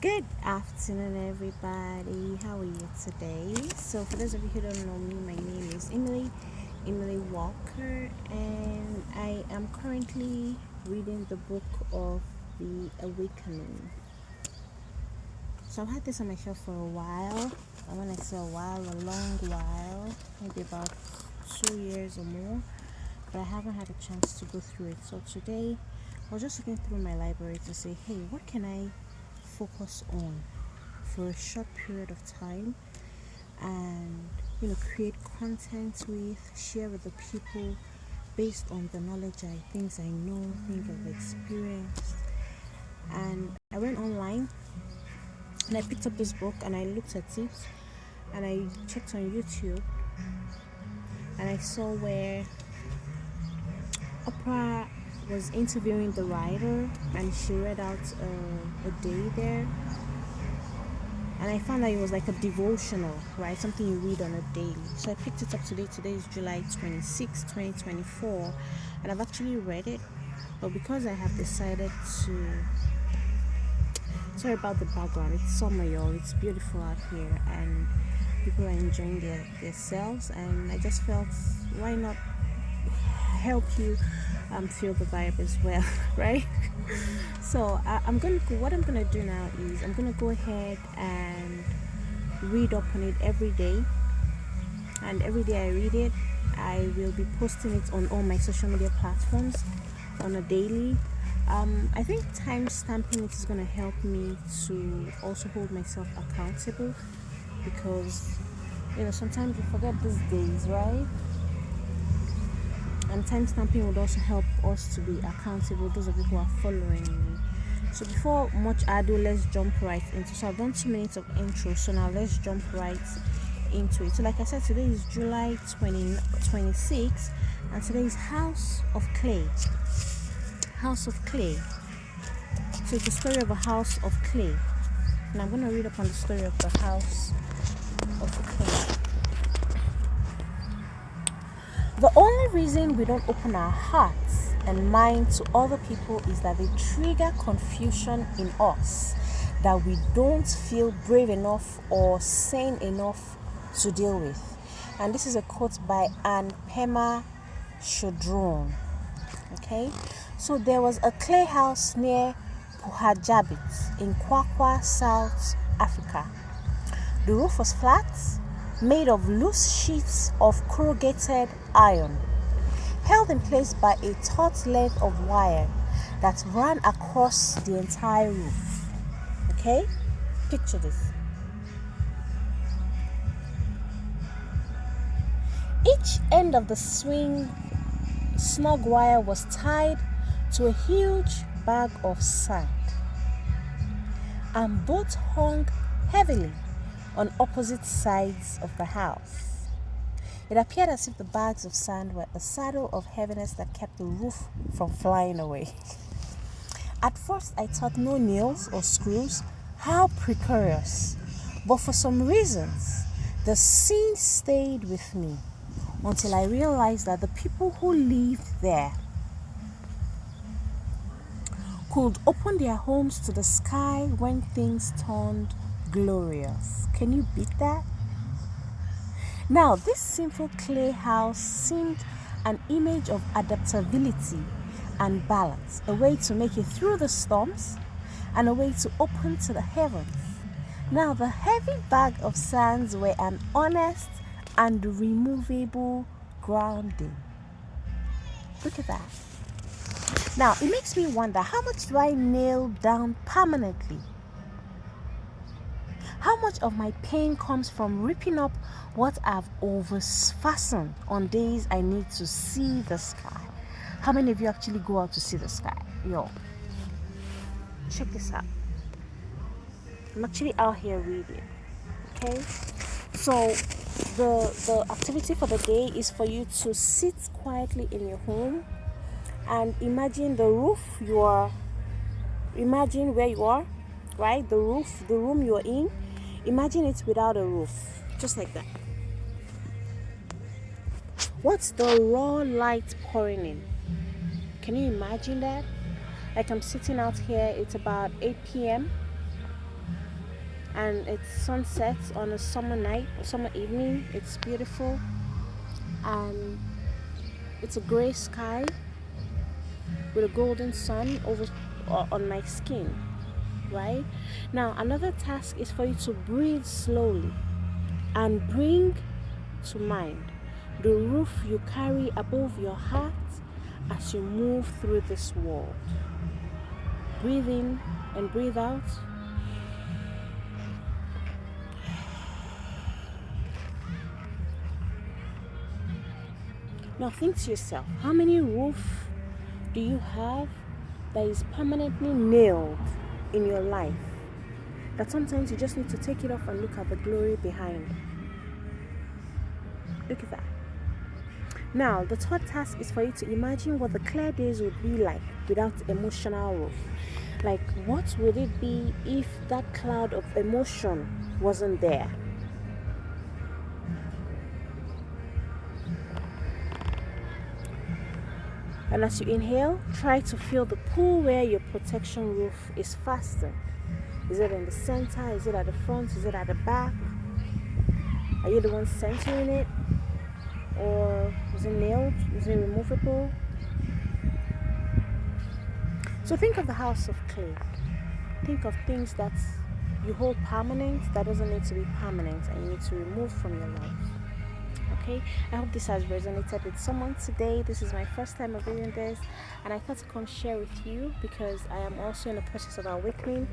Good afternoon, everybody. How are you today? So, for those of you who don't know me, my name is Emily Walker, and I am currently reading the book of The Awakening. So, I've had this on my shelf for a while. And when I say a while, a long while, maybe about 2 years or more, but I haven't had a chance to go through it. So, today I was just looking through my library to say, hey, what can I focus on for a short period of time and create content with, share with the people based on the knowledge things I know, things I've experienced. And I went online and I picked up this book and I looked at it and I checked on YouTube and I saw where Oprah was interviewing the writer and she read out a day there, and I found that it was like a devotional, right? Something you read on a daily. So I picked it up today. Today is July 26, 2024, and I've actually read it. But because I have decided to... Sorry about the background. It's summer, y'all. It's beautiful out here, and people are enjoying themselves. And I just felt, why not help you feel the vibe as well, right? So what I'm gonna do now is I'm gonna go ahead and read up on it every day, and every day I read it, I will be posting it on all my social media platforms on a daily. I think time stamping it is gonna help me to also hold myself accountable, because sometimes you forget these days, right? And time stamping would also help us to be accountable, those of you who are following me. So before much ado, let's jump right into. So I've done 2 minutes of intro, so now let's jump right into it. So like I said, today is July 2026, and today is House of Clay. House of Clay. So it's the story of a house of clay. And I'm going to read up on the story of the house of clay. The only reason we don't open our hearts and mind to other people is that they trigger confusion in us that we don't feel brave enough or sane enough to deal with. And this is a quote by Anne Pema Chodron. Okay, so there was a clay house near Pujabit in Kwakwa, South Africa. The roof was flat, made of loose sheets of corrugated iron, held in place by a taut length of wire that ran across the entire roof. Okay? Picture this. Each end of the snug wire was tied to a huge bag of sand, and both hung heavily on opposite sides of the house. It appeared as if the bags of sand were a saddle of heaviness that kept the roof from flying away. At first, I thought no nails or screws. How precarious. But for some reasons, the scene stayed with me until I realized that the people who lived there could open their homes to the sky when things turned glorious. Can you beat that? Now, this simple clay house seemed an image of adaptability and balance, a way to make it through the storms and a way to open to the heavens. Now, the heavy bag of sands were an honest and removable grounding. Look at that. Now, it makes me wonder, how much do I nail down permanently? How much of my pain comes from ripping up what I've over-fastened on days I need to see the sky? How many of you actually go out to see the sky? Yo, check this out. I'm actually out here reading. Okay? So the activity for the day is for you to sit quietly in your home and imagine the roof imagine where you are, right? The roof, the room you're in. Imagine it without a roof, just like that. What's the raw light pouring in? Can you imagine that? Like I'm sitting out here, it's about 8 p.m. and it sunsets on a summer night or summer evening. It's beautiful, and it's a gray sky with a golden sun over on my skin, right? Now, another task is for you to breathe slowly and bring to mind the roof you carry above your heart as you move through this world. Breathe in and breathe out. Now think to yourself, how many roofs do you have that is permanently nailed in your life? That sometimes you just need to take it off and look at the glory behind. Look at that. Now, the third task is for you to imagine what the clear days would be like without emotional roof. Like, what would it be if that cloud of emotion wasn't there? And as you inhale, try to feel the pull where your protection roof is fastened. Is it in the center? Is it at the front? Is it at the back? Are you the one centering it? Or is it nailed? Is it removable? So think of the house of clay. Think of things that you hold permanent that doesn't need to be permanent and you need to remove from your life. Okay, I hope this has resonated with someone today. This is my first time of reading this, and I thought to come share with you because I am also in the process of awakening.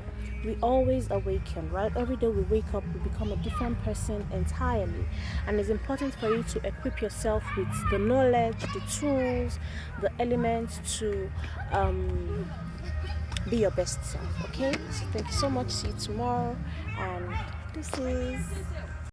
We always awaken, right? Every day we wake up, we become a different person entirely, and it's important for you to equip yourself with the knowledge, the tools, the elements to be your best self. Okay, so thank you so much. See you tomorrow, and this is